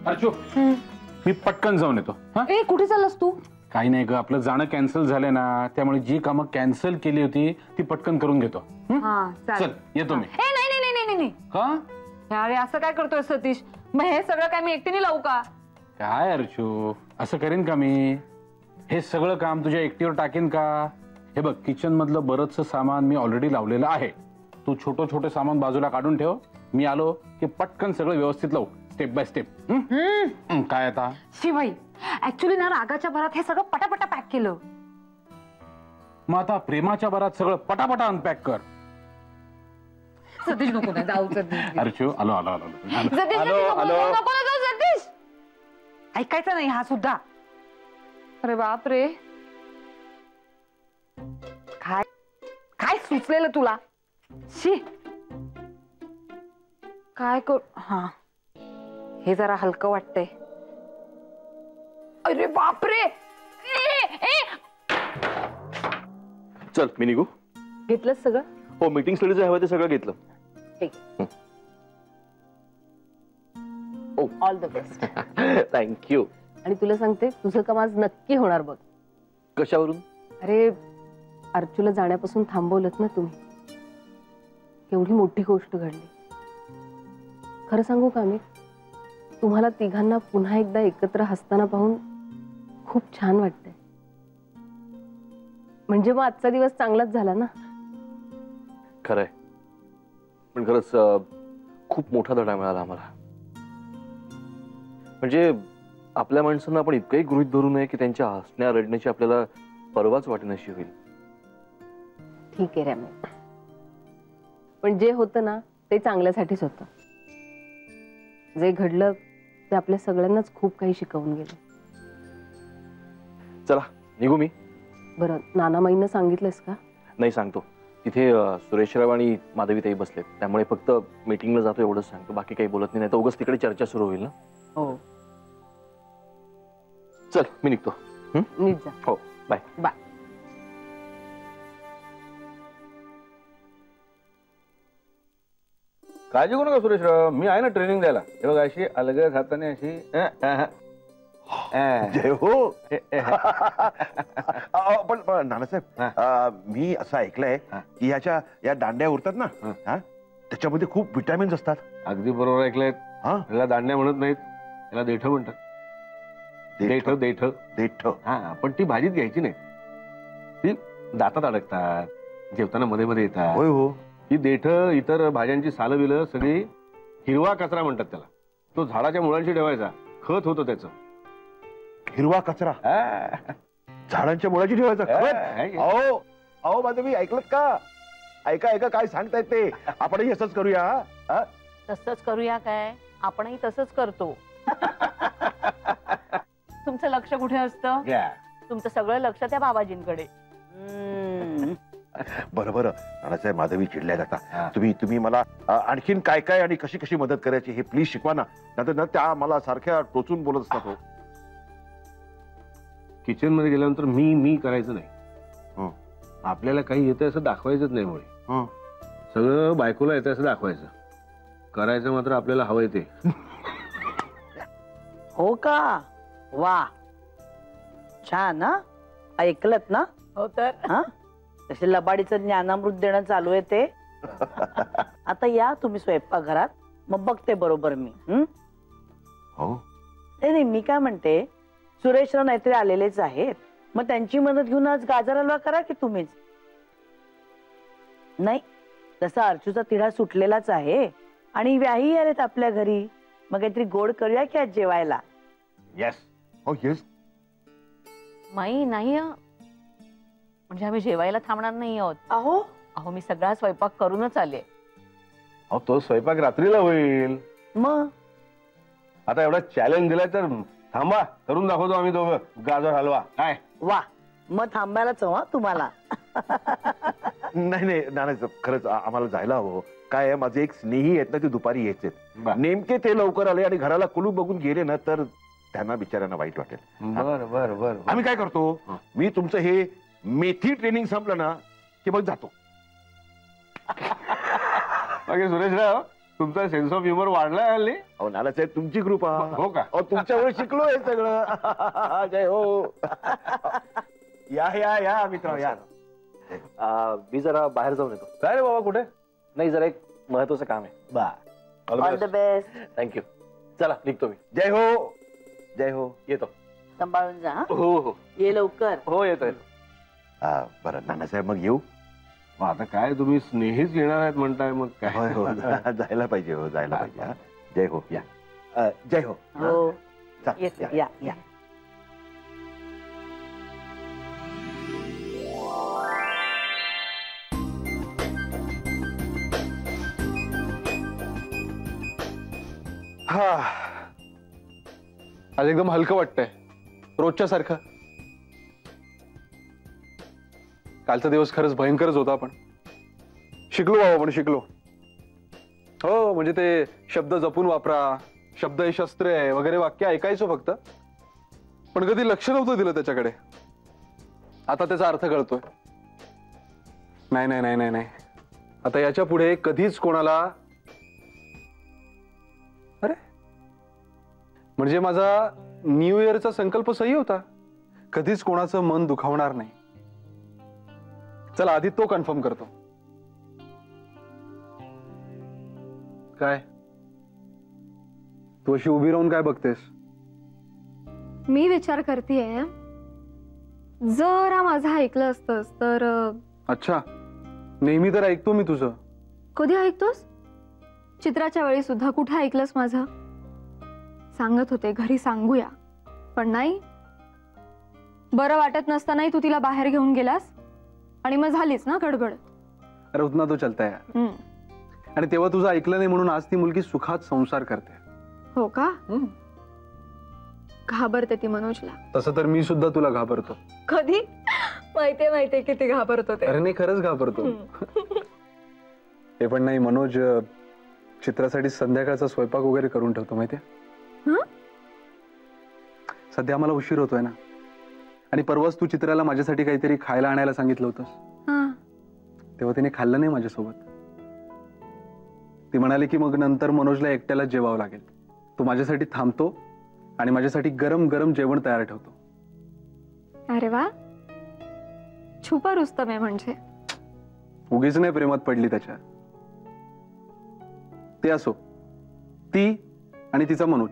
अर्चू, मी पटकन जाऊन येतो. ए कुठे चाललास तू? काही नाही ग, आपलं जाणं कॅन्सल झालंय ना, त्यामुळे जी कामं कॅन्सल केली होती ती पटकन करून घेतो. चल येतो मी. ए नाही नाही नाही नाही. का अरे असं काय करतोय सतीश? मग हे सगळं काय मी एकटीने लावू का? काय अर्चू, असं करीन का मी? हे सगळं काम तुझ्या एकटीवर टाकेन का? हे बघ, किचन मधलं बरंचसं सामान मी ऑलरेडी लावलेलं आहे. तू छोटे सामान बाजूला काढून ठेव. मी आलो की पटकन सगळं व्यवस्थित लावू, स्टेप बाय स्टेप. काय आता शिवाई, ऍक्च्युली ना रागाच्या भरात हे सगळं पटापटा पॅक केलं. मग आता प्रेमाच्या भरात सगळं पटापटा अनपॅक कर. सतीश नको ना जाऊ. सतीश अर्चू, आलो आलो आलो नको ना जाऊ सतीश. ऐकायचं नाही हा सुद्धा. अरे बाप रे, काय काय सुचलेलं तुला? शी काय कर. हा हे जरा हलकं वाटतंय. अरे बापरे. चल मी निघू. घेतलं सगळं? हो, मीटिंग साठी जे हवं ते सगळं घेतलं. All the best. थँक्यू. आणि तुला सांगते, तुझं काम आज नक्की होणार बघ. कशावरून? अरे अर्चूला जाण्यापासून थांबवलंत ना तुम्ही. एवढी मोठी गोष्ट घडली. खरं सांगू का, मी तुम्हाला तिघांना पुन्हा एकदा एकत्र हसताना पाहून खूप छान वाटतंय. म्हणजे मग आजचा दिवस चांगलाच झाला ना. खरंय, पण खरंच खूप मोठा धडा मिळाला आम्हाला. म्हणजे आपल्या माणसांना आपण इतकंही गृहीत धरू नये की त्यांच्या हसण्या रडण्याची आपल्याला परवाच वाटण्याशी होईल. ठीक आहे रम्या, पण जे होतं ना ते चांगल्यासाठीच होतं. जे घडलं ते आपल्या सगळ्यांनाच खूप काही शिकवून गेलं. चला निघू मी. बरं, नानामाईंना सांगितलंस का? नाही, सांगतो. तिथे सुरेशराव आणि माधवीताई बसलेत, त्यामुळे फक्त मीटिंगला जातो एवढंच सांगतो. बाकी काही बोलत नाही, तर उगाच तिकडे चर्चा सुरू होईल ना. हो चल मी निघतो. नीट जा. हो, बाय बाय. काळजी करू नका सुरेशराव, मी आहे ना ट्रेनिंग द्यायला. हे बघा, अशी अलगद हाताने अशी. जय हो. पण नानासाहेब, मी असं ऐकलंय की या दांड्या उरतात ना, त्याच्यामध्ये खूप विटॅमिन्स असतात. अगदी बरोबर ऐकलंय. याला दांड्या म्हणत नाहीत, याला देठ म्हणतात. देठ देठ देठ. हा, पण ती भाजीत घ्यायची नाही. ती दातात अडकतात, जेवताना मध्ये मध्ये येतात. होय हो. ही देठ, इतर भाज्यांची सालं बिलं सगळी हिरवा कचरा म्हणतात त्याला. तो झाडाच्या मुळांशी ठेवायचा, खत होतं त्याचं. हिरवा कचरा झाडांच्या मुळाची ठेवायचा खत? अहो अहो माधवी, ऐकलत का? ऐका ऐका काय सांगतायत ते. आपणही असंच करूया. तसंच करूया काय? आपणही तसंच करतो. तुमचं लक्ष कुठे असतं? तुमचं सगळं लक्ष त्या बाबाजींकडे. बरं बरं नानासाहेब, माधवी चिडल्या जाता. तुम्ही मला आणखीन काय काय आणि कशी कशी मदत करायची हे प्लीज शिकवा ना. नंतर त्या मला सारख्या टोचून बोलत असतात. हो, किचन मध्ये गेल्यानंतर मी करायचं नाही. आपल्याला काही येतं असं दाखवायचंच नाही. मुळे सगळं बायकोला येतं असं दाखवायचं. करायचं मात्र आपल्याला हवंय ते. हो का? वा, छान. ना ऐकलत ना? हो तर. तसे लबाडीचं ज्ञानामृत देणं चालू आहे ते. आता या तुम्ही स्वयंपाकघरात, मग बघते बरोबर मी. हो नाही, मी काय म्हणते, सुरेशराव नाहीतरी आलेलेच आहेत, मग त्यांची मदत घेऊन आज गाजर हलवा करा की तुम्हीच. नाही, तसा अर्चूचा तिढा सुटलेलाच आहे आणि व्याही आलेत आपल्या घरी. मग काहीतरी गोड करूया की आज जेवायला. येस. हो येस. माई नाही, म्हणजे आम्ही जेवायला थांबणार नाही आहोत. अहो अहो, मी सगळा स्वयंपाक करूनच आले. अहो, तो स्वयंपाक रात्रीला होईल. मग आता एवढा चॅलेंज दिलाय तर थांबा, करून दाखवतो आम्ही दोघं गाजर हलवा. काय? वा, मग थांबायलाच हवा तुम्हाला. नाही नाही नानासाहेब, खरंच आम्हाला जायला हवं. काय आहे, माझे एक स्नेही आहेत ना, ते दुपारी यायचे. नेमके ते लवकर आले आणि घराला कुलूप बघून गेले ना, तर त्यांना बिचाऱ्यांना वाईट वाटेल. बरं बरं बरं. आम्ही काय करतो, मी तुमचं हे मेथी ट्रेनिंग संपलं ना की मग जातो. बाकी सुरेशराव तुमचा सेन्स ऑफ ह्युमर वाढलाय हल्ली. अहो नानासाहेब तुमची कृपा. हो का? अहो तुमच्यावर शिकलो हे सगळं. जय हो. या या या मित्र या. मी जरा बाहेर जाऊन येतो. काय रे बाबा कुठे? नाही जरा एक महत्वाचं काम आहे. बा ऑल द बेस्ट. थँक्यू. चला निघतो मी. जय हो. जय हो. येतो. सांभाळून जा. हो हो ये लवकर. हो येतोय. बरं नानासाहेब मग येऊ. मग आता काय तुम्ही स्नेहीच येणार आहेत म्हणताय मग काय? होय हो जायला पाहिजे. हो जायला पाहिजे. हा. जय हो या. जय हो. हो चा, येतो. या. या या. हा आज एकदम हलकं वाटतंय रोजच्या सारखं. कालचा दिवस खरंच भयंकरच होता. पण शिकलो बाबा. पण शिकलो. हो म्हणजे ते शब्द जपून वापरा, शब्द हे शस्त्र आहे वगैरे वाक्य ऐकायचो फक्त, पण कधी लक्ष नव्हतं दिलं त्याच्याकडे. आता त्याचा अर्थ कळतोय. नाही नाही नाही नाही नाही आता याच्या पुढे कधीच कोणाला. अरे म्हणजे माझा न्यू इयरचा संकल्प सही होता. कधीच कोणाचं मन दुखावणार नाही. चला आधी तो कन्फर्म करतो. काय तू अशी उभी राहून काय बघतेस? मी विचार करतेय जरा माझं ऐकलं असतंस तर. अच्छा नेहमी तर ऐकतो मी तुझं. कधी ऐकतोस? चित्राच्या वेळी सुद्धा कुठे ऐकलंस माझं? सांगत होते घरी सांगूया, पण नाही. बरं वाटत नसतानाही तू तिला बाहेर घेऊन गेलास आणि मग झालीच ना गडगड. अरे उतना तो चलता यार. आणि तेव्हा तुझं ऐकलं नाही म्हणून आज ती मुलगी सुखात संसार करते. हो का? घाबरते ती मनोजला. तसं तर मी सुद्धा तुला घाबरतो. कधी? माहितीये किती घाबरतो ते. अरे नाही खरंच घाबरतो. हे पण नाही मनोज चित्रासाठी संध्याकाळचा स्वयंपाक वगैरे करून ठेवतो माहितीये. सध्या आम्हाला उशीर होतोय ना. आणि परवाच तू चित्राला माझ्यासाठी काहीतरी खायला आणायला सांगितलं होतंस. तेव्हा तिने खाल्लं नाही माझ्यासोबत. ती म्हणाली की मग नंतर मनोजला एकट्याला जेवावं लागेल. तू माझ्यासाठी थांबतो आणि माझ्यासाठी गरम गरम जेवण तयार ठेवतो. अरे वा, छुपा रुस्तम आहे म्हणजे. उगीच नाही प्रेमात पडली त्याच्या. ते असो, ती आणि तिचा मनोज.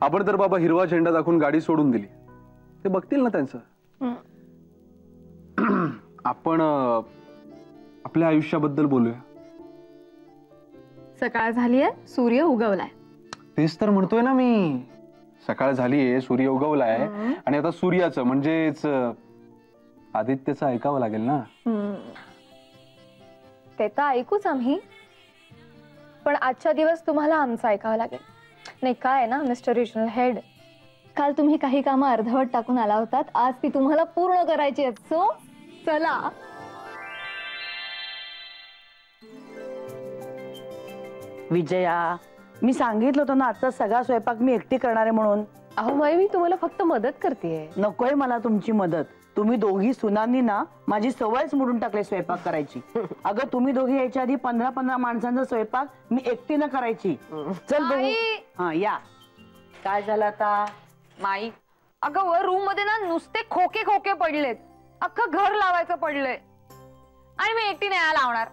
आपण तर बाबा हिरवा झेंडा दाखवून गाडी सोडून दिली. ते बघतील ना त्यांचं. आपण आपल्या आयुष्याबद्दल बोलूया. सकाळ झालीये, सूर्य उगवलाय. तेच तर म्हणतोय ना मी. सकाळ झालीये, सूर्य उगवलाय आणि आता सूर्याचं म्हणजेच आदित्यचं ऐकावं लागेल ना. ते तर ऐकूच आम्ही, पण आजच्या दिवस तुम्हाला आमचं ऐकावं लागेल. नाही काय ना मिस्टर रिजनल हेड, काल तुम्ही काही कामं अर्धवट टाकून आला होतात. आज ती तुम्हाला पूर्ण करायची आहेत. सो चला. विजया, मी सांगितलं होतं ना आजचा सगळा स्वयंपाक मी एकटी करणार आहे म्हणून. अहो माई मी तुम्हाला फक्त मदत करतेय. नकोय मला तुमची मदत. तुम्ही दोघी सुनांनी ना माझी सवयच मोडून टाकले स्वयंपाक करायची. अगं तुम्ही दोघी यायच्या आधी 15-15 माणसांचा स्वयंपाक मी एकटीनं करायची. चल बघू. हा या. काय झालं आता? माई अगं वर रूम मध्ये ना नुसते खोके खोके पडलेत. अख्खं घर लावायचं पडलंय आणि मी एकटी नाही लावणार.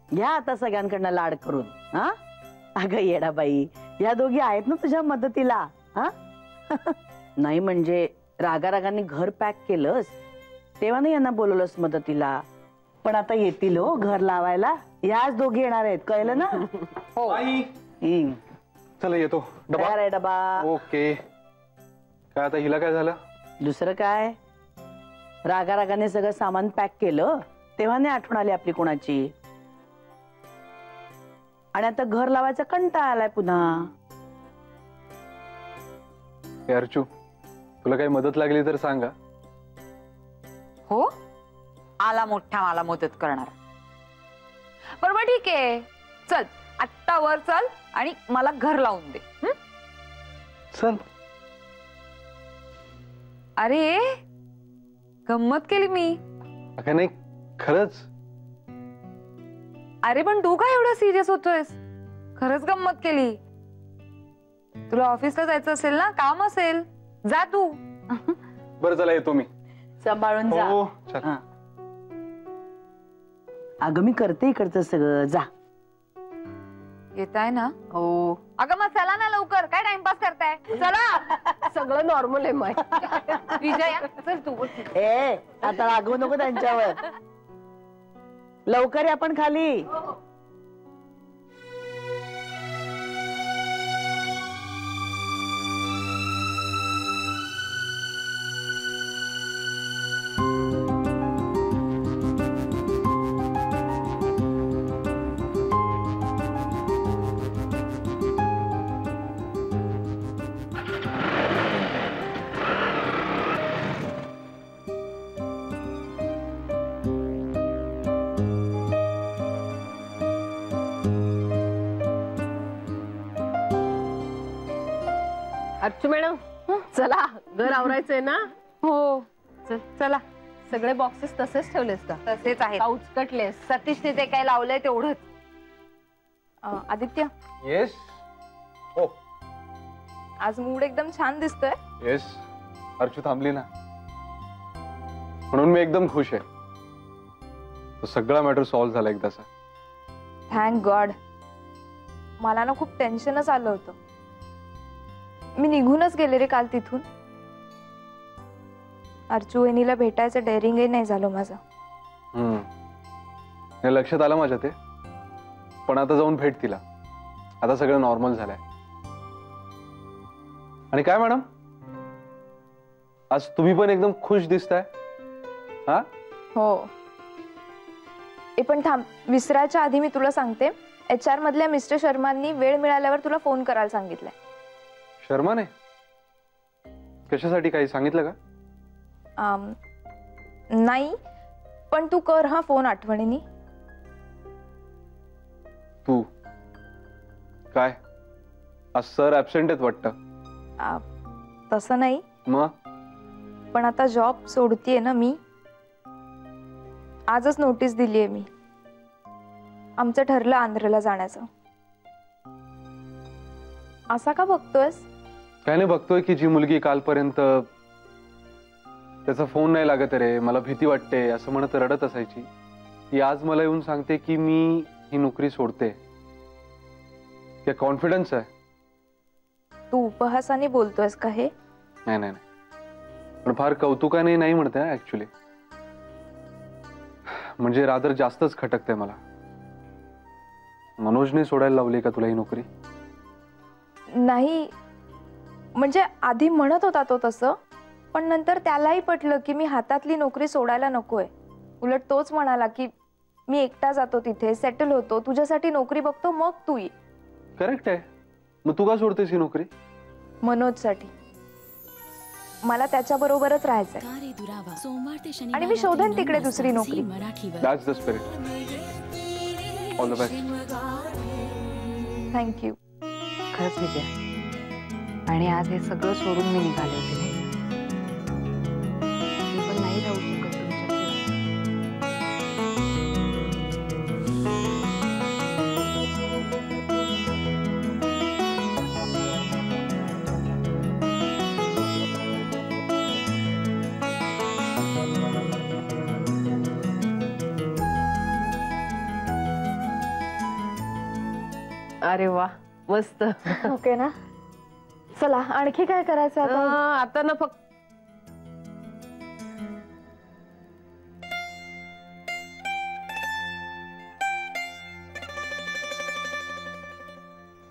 घ्या आता सगळ्यांकडनं लाड करून. हा अगं येडाबाई, या दोघी आहेत ना तुझ्या मदतीला. हा नाही म्हणजे रागारागांनी घर पॅक केलंस तेव्हा नाही यांना बोलवलंस मदतीला. पण आता येतील हो घर लावायला. याच दोघी येणार आहेत, कळलं ना? हो. चला येतो. तयार आहे डबा. ओके. काय आता हिला काय झालं? दुसरं काय, रागारागाने सगळं सामान पॅक केलं तेव्हा नाही आठवण आली आपली कोणाची. आणि आता घर लावायचा कंटाळा आलाय पुन्हा. अर्चू तुला काही मदत लागली तर सांगा. हो आला मोठा मला मदत करणार. बरोबर ठीक आहे. चल आत्ता वर चल आणि मला घर लावून दे. चल. अरे गंमत केली मी. अगं नाही खरंच. अरे पण तू काय एवढा सिरियस होतोयस? खरंच गंमत केली. तुला ऑफिसला जायचं असेल ना, काम असेल, जा तू. बरं चला येतो मी. सांभाळून जा. हो चल. हा. अगं मी करते इकडचं सगळं, जा. येताय ना? हो अगं मग चला ना लवकर, काय टाइमपास करताय? चला. सगळं नॉर्मल आहे माय. विजया चल तू. ए आता रागवू नको त्यांच्यावर. लवकर या आपण खाली. अर्चू मॅडम चला, घर आवरायचंय ना. हो चला. सगळे बॉक्सेस तसेच ठेवलेस का? तसेच आहेत. Pouch Cutlass? सतीशने ते काय लावलंय तेवढंच. आदित्य, येस. हो आज मूड एकदम छान दिसतोय. येस. अर्चू थांबली ना, म्हणून मी एकदम खुश आहे. तो सगळा मॅटर सॉल्व्ह झाला एकदाचा. Thank God. मला ना खूप टेन्शनच आलं होतं. मी निघूनच गेले रे काल तिथून. अर्चू वहिनीला भेटायचं डेअरिंगही नाही झालं माझं. हे लक्षात आलं माझ्या ते. पण आता जाऊन भेट तिला. आता सगळं नॉर्मल झालंय. आणि काय मॅडम, आज तुम्ही पण एकदम खुश दिसताय. हा हो. पण थांब, विसरायच्या आधी मी तुला सांगते, HR मधल्या मिस्टर शर्मांनी वेळ मिळाल्यावर तुला फोन करायला सांगितलंय. शर्माने कशासाठी काही सांगितलं का? नाही, पण तू कर हा फोन आठवणीने. तू काय आज सर ऍब्सेंट आहेत वाटतं? तसं नाही, मग पण आता जॉब सोडतीये ना मी. आजच नोटीस दिलीये मी. आमचं ठरलं आंध्रला जाण्याचं. असा का बघतोयस? काय नाही, बघतोय की जी मुलगी कालपर्यंत त्याचा फोन नाही लागत रे, मला भीती वाटते असं म्हणत रडत असायची, ती आज मला येऊन सांगते की मी ही नोकरी सोडते. काय कॉन्फिडन्स आहे. तू उपहासाने बोलतोयस का हे? नाही नाही, पण फार कौतुकाने नाही म्हणते ऍक्च्युली. म्हणजे रादर जास्तच खटकते मला. मनोजने सोडायला लावली का तुला ही नोकरी? नाही, म्हणजे आधी म्हणत होता तो तसं, पण नंतर त्यालाही पटलं की मी हातातली नोकरी सोडायला नकोय. उलट तोच म्हणाला की मी एकटा जातो तिथे, सेटल होतो, तुझ्यासाठी नोकरी बघतो, मग तू ये. करेक्ट आहे. मग तू का सोडतेस ही नोकरी? मनोजसाठी. मला त्याच्या बरोबरच राहायचंय आणि मी शोधन तिकडे दुसरी नोकरी. That's the spirit. All the best. Thank you. खरंच विजय, आणि आज हे सगळं सोडून मी निघाले होते. मी पण नाही राहू शकत तुमच्याशिवाय. अरे वा, मस्त. ओके ना? चला, आणखी काय करायचं आता? आता ना फक्त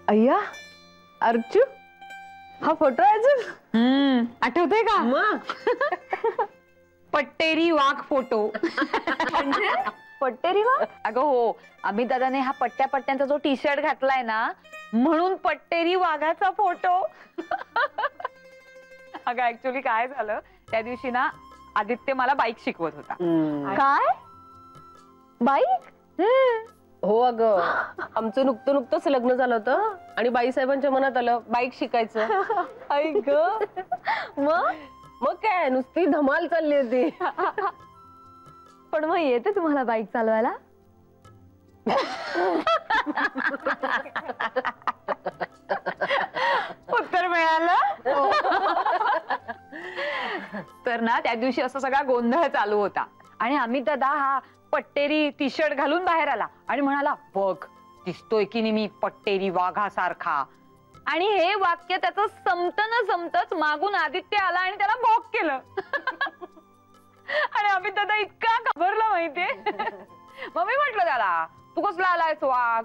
अय्या अर्चू, हा फोटो आहे अजून? आठवतंय का? मग पट्टेरी वाघ फोटो. पट्टेरी वा? अगं हो, अमित दादाने हा पट्ट्या पट्ट्यांचा जो टी शर्ट घातलाय ना, म्हणून पट्टेरी वाघाचा फोटो. अगं ऍक्च्युली काय झालं, त्या दिवशी ना आदित्य मला बाईक शिकवत होता. काय? बाईक? हो अगं, आमचं नुकतंच लग्न झालं होतं आणि बाईसाहेबांच्या मनात आलं बाईक शिकायचं. ऐक मग काय, नुसती धमाल चालली होती. पण मग येते तुम्हाला बाईक चालवायला? उत्तर मिळालं. तर ना त्या दिवशी असा सगळा गोंधळ चालू होता आणि अमित दादा हा पट्टेरी टी शर्ट घालून बाहेर आला आणि म्हणाला, बघ दिसतोय की नाही मी पट्टेरी वाघासारखा. आणि हे वाक्य त्याचं संपतच मागून आदित्य आला आणि त्याला भोक केलं. आणि अमित दादा इतका घाबरला माहितीये. मग मी म्हटलं त्याला, तू कसला आलायस वाघ,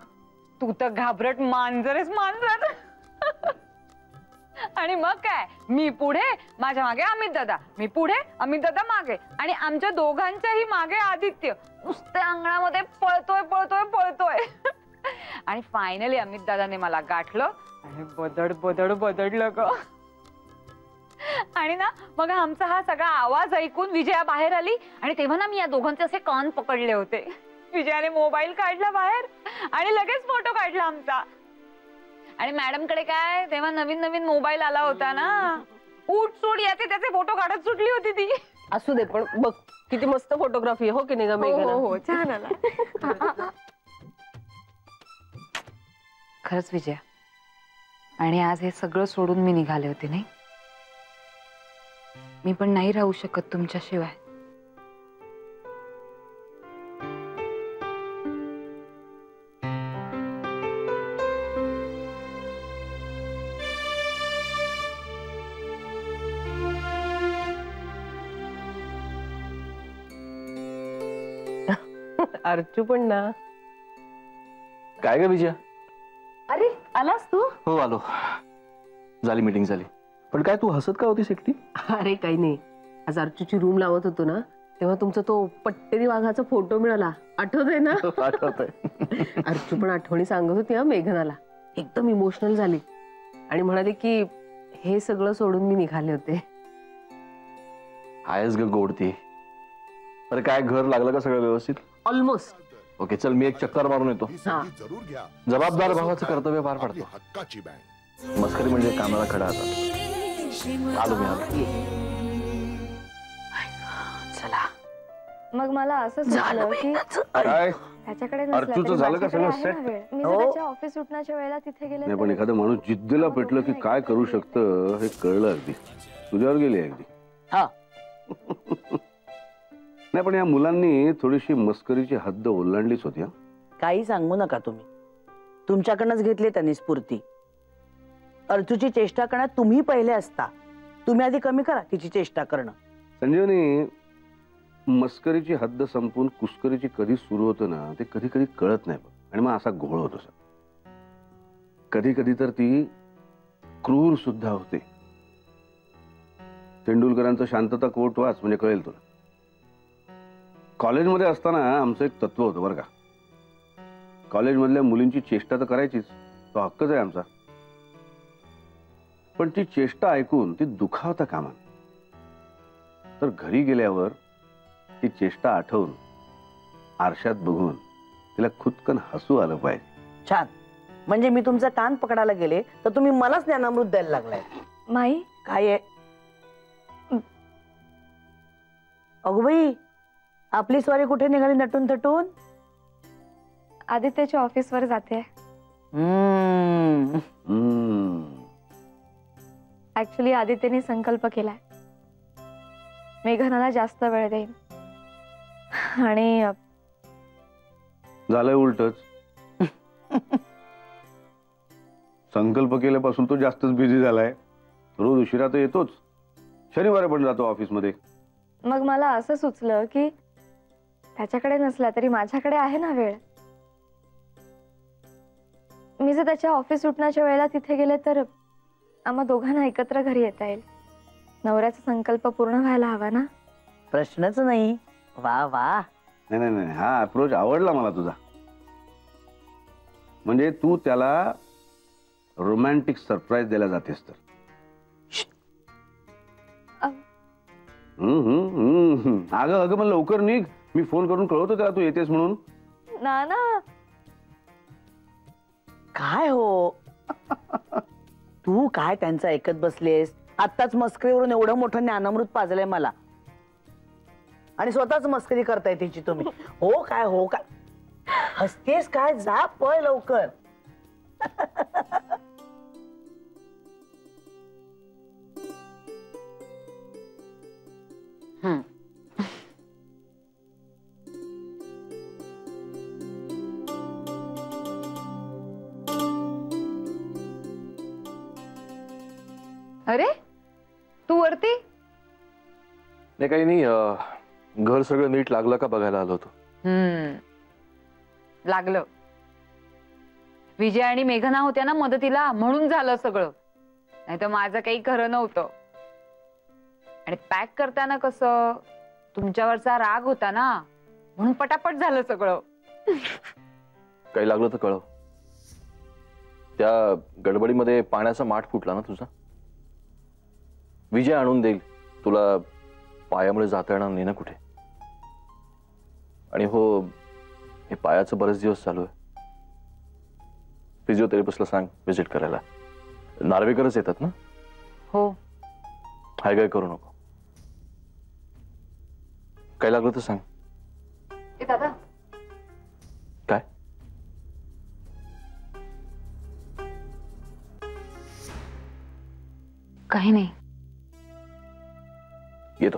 तू तर घाबरट मांजरेस मांजर. आणि मग काय, मी पुढे, माझ्या मागे अमित दादा, मी पुढे, अमित दादा मागे, आणि आमच्या दोघांच्याही मागे आदित्य नुसत्या अंगणामध्ये पळतोय पळतोय पळतोय. आणि फायनली अमित दादाने मला गाठलं आणि बदडलं ग. आणि ना मग आमचा हा सगळा आवाज ऐकून विजया बाहेर आली आणि तेव्हा ना मी या दोघांचे असे कान पकडले होते. विजयाने मोबाईल काढला बाहेर आणि लगेच फोटो काढला आमचा. आणि मॅडम कडे काय तेव्हा नवीन मोबाईल आला होता ना, उठ सूट याचे त्याचे फोटो काढत सुटली होती ती. असू दे, पण बघ किती मस्त फोटोग्राफी हो की नाही ग मेघना? हो छान आला. खरंच विजया, आणि आज हे सगळं सोडून मी निघाले होते नाही. मी पण नाही राहू शकत तुमच्याशिवाय. अर्चू पण ना. काय ग विजया? अरे आलास तू? हो आलो. झाली मीटिंग झाली. पण काय तू हसत का होतीस एकटी? अरे काही नाही, आज अर्चूची रूम लावत होतो ना तेव्हा तुमचा तो पट्टेरी वाघाचा फोटो मिळाला, आठवतंय ना? आठवतंय. अर्चू पण आठवणी सांगत होती हा मेघनाला, एकदम इमोशनल झाली आणि म्हणाली की हे सगळं सोडून मी निघाले होते. आहेस ग गोड ती. अरे काय घर लागलं का सगळं व्यवस्थित? ऑलमोस्ट. ओके चल, मी एक चक्कर मारून येतो. जरूर घ्या. जबाबदार भावाचं कर्तव्य पार पडतो. हक्काची बँक. मस्करी म्हणजे कामाला खडा आता. आलो मी आलो. चला. मग मला असं सुचलं की काय त्याच्याकडे अर्चूचं झालं का सगळं set? मी जर त्याच्या ऑफिस सुटण्याच्या वेळेला तिथे गेले नाही, पण तर- एखादा माणूस जिद्दीला पेटलं की काय करू शकतं हे कळलं अगदी. तुझ्यावर गेली अगदी. हा. नाही, पण या मुलांनी थोडीशी मस्करीची हद्द ओलांडलीच होती. काही सांगू नका तुम्ही, तुमच्याकडनंच घेतली त्यांनी स्फूर्ती. अर्चूची चेष्टा करण्यात तुम्ही पहिले असता. तुम्ही आधी कमी करा तिची चेष्टा करणं. संजीवनी, मस्करीची हद्द संपून कुस्करीची कधी सुरू होतं ना ते कधी कधी कळत नाही बघ, आणि मग असा घोळ होतो. कधी कधी तर ती क्रूर सुद्धा होते. तेंडुलकरांचं शांतता कोट वाच म्हणजे कळेल तुला. कॉलेजमध्ये असताना आमचं एक तत्व होतं बरं का. कॉलेजमधल्या मुलींची चेष्टा तर करायचीच, तो हक्कच आहे आमचा. पण ती चेष्टा ऐकून ती दुखावता कामा, तर घरी गेल्यावर ती चेष्टा आठवून आरशात बघून तिला खुदकन हसू आलं पाहिजे. छान. म्हणजे मी तुमचा कान पकडायला गेले तर तुम्ही मलाच ज्ञानामृत द्यायला लागलाय. माई काय आहे? अगो बाई, आपली स्वारी कुठे निघाली नटून थटून? आदित्यच्या ऑफिसवर जाते. ऍक्च्युली आदित्यने संकल्प केलाय, मेघनाला जास्त वेळ देईन. आणि झालंय उलटच. संकल्प केल्यापासून तो जास्तच बिझी झालाय. रोज उशिरा तर येतोच, शनिवारी पण जातो ऑफिसमध्ये. मग मला असं सुचलं की त्याच्याकडे नसला तरी माझ्याकडे आहे ना वेळ. मी जर त्याच्या ऑफिस सुटण्याच्या वेळेला तिथे गेले तर आम्हा दोघांना एकत्र घरी येता येईल. नवऱ्याचा संकल्प पूर्ण व्हायला हवा ना. प्रश्नच नाही. वा वा. नाही नाही नाही, हा अप्रोच आवडला मला तुझा. म्हणजे तू त्याला रोमॅन्टिक सरप्राईज द्यायला जातेस तर. अगं अगं मग लवकर निघ, मी फोन करून कळवतो त्याला तू येतेस म्हणून. ना ना काय हो तू काय त्यांचं ऐकत बसलेस? आत्ताच मस्करीवरून एवढं मोठं ज्ञानामृत पाजलंय मला आणि स्वतःच मस्करी करताय त्याची तुम्ही. हो काय हसतेस काय? जा पळ लवकर. अरे तू वरती? नाही काही नाही, घर सगळं नीट लागलं का बघायला आलो होतो. लागलं. विजय आणि मेघना होत्या ना मदतीला, म्हणून झालं सगळं. नाही तर माझं काही खरं नव्हतं. आणि पॅक करताना कसं तुमच्यावरचा राग होता ना, म्हणून पटापट झालं सगळं. काही लागलं तर कळव. त्या गडबडीमध्ये पाण्याचा माठ फुटला ना तुझा. विजय आणून देईल तुला, पायामुळे जाता येणार नाही ना कुठे. आणि हो, हे पायाचं बरेच दिवस चालू आहे. फिजिओथेरपिस्टला सांग व्हिजिट करायला. नार्वेकरच येतात ना? हो. हाय काय करू नको. काय लागलं तर सांग. दादा काय? काही नाही. येतो.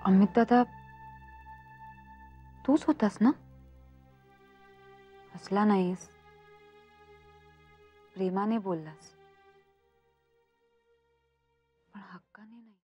अमित दादा, तूच होतास ना? हसला नाहीस, प्रेमाने बोललास, पण हक्काने नाही.